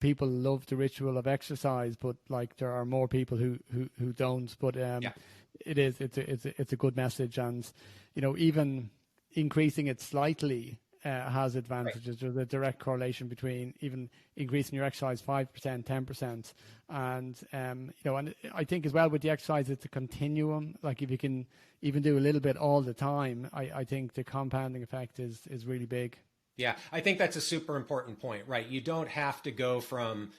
people love the ritual of exercise, but like there are more people who don't. But Yeah. it's a good message, and even increasing it slightly has Right. advantages. There's a direct correlation between even increasing your exercise 5%, 10%, and and I think as well with the exercise, it's a continuum. Like if you can even do a little bit all the time, I think the compounding effect is really big. Yeah, I think that's a super important point, right? You don't have to go from,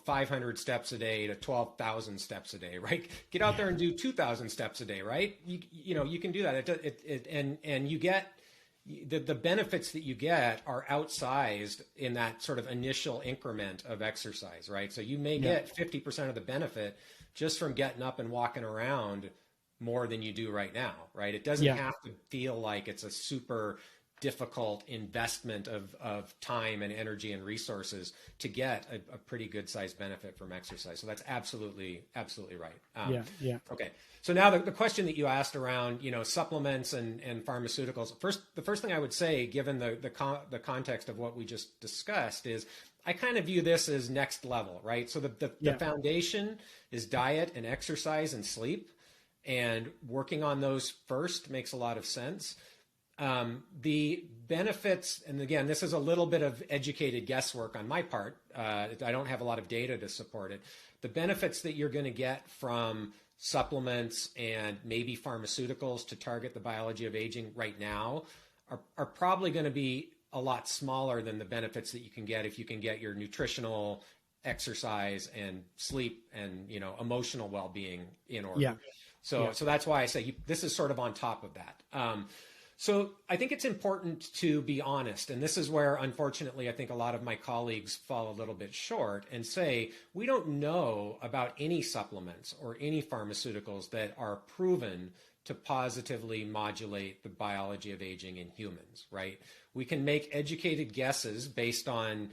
500 steps a day to 12,000 steps a day, right? Get out there and do 2,000 steps a day, right? You can do that. And you get the benefits that you get are outsized in that sort of initial increment of exercise, right? So you may get 50% of the benefit just from getting up and walking around more than you do right now, right? It doesn't have to feel like it's a super difficult investment of time and energy and resources to get a pretty good sized benefit from exercise. So that's absolutely right. Okay. So now the question that you asked around, supplements and pharmaceuticals. The first thing I would say, given the context of what we just discussed, is I kind of view this as next level, right? So the foundation is diet and exercise and sleep, and working on those first makes a lot of sense. The benefits, and again, this is a little bit of educated guesswork on my part. I don't have a lot of data to support it. The benefits that you're going to get from supplements and maybe pharmaceuticals to target the biology of aging right now are probably going to be a lot smaller than the benefits that you can get if you can get your nutritional, exercise, and sleep and emotional well-being in order. So that's why I say this is sort of on top of that. So I think it's important to be honest, and this is where, unfortunately, I think a lot of my colleagues fall a little bit short and say, we don't know about any supplements or any pharmaceuticals that are proven to positively modulate the biology of aging in humans, right? We can make educated guesses based on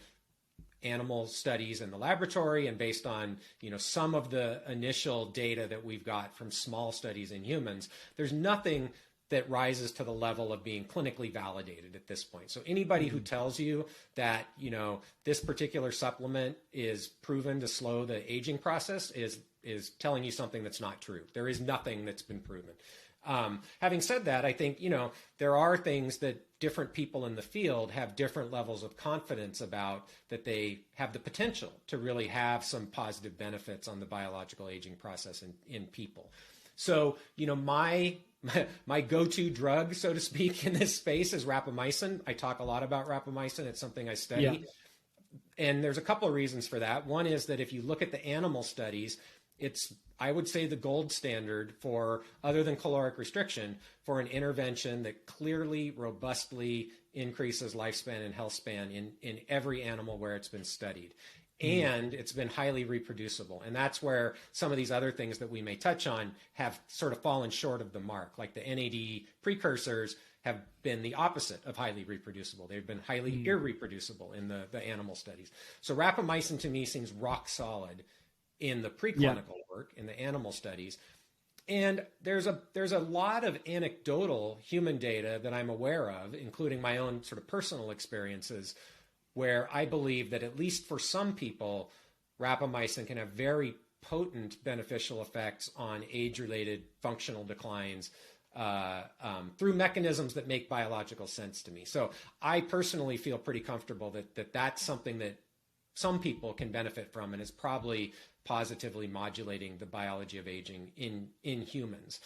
animal studies in the laboratory and based on some of the initial data that we've got from small studies in humans. There's nothing that rises to the level of being clinically validated at this point. So anybody who tells you that, this particular supplement is proven to slow the aging process is telling you something that's not true. There is nothing that's been proven. Having said that, I think, there are things that different people in the field have different levels of confidence about, that they have the potential to really have some positive benefits on the biological aging process in people. So, my go-to drug, so to speak, in this space is rapamycin. I talk a lot about rapamycin. It's something I study. Yeah. And there's a couple of reasons for that. One is that if you look at the animal studies, it's, I would say, the gold standard for, other than caloric restriction, for an intervention that clearly, robustly increases lifespan and health span in every animal where it's been studied. And it's been highly reproducible. And that's where some of these other things that we may touch on have sort of fallen short of the mark. Like the NAD precursors have been the opposite of highly reproducible. They've been highly irreproducible in the animal studies. So rapamycin to me seems rock solid in the preclinical work, in the animal studies. And there's a lot of anecdotal human data that I'm aware of, including my own sort of personal experiences, where I believe that at least for some people, rapamycin can have very potent beneficial effects on age-related functional declines through mechanisms that make biological sense to me. So I personally feel pretty comfortable that that's something that some people can benefit from and is probably positively modulating the biology of aging in humans.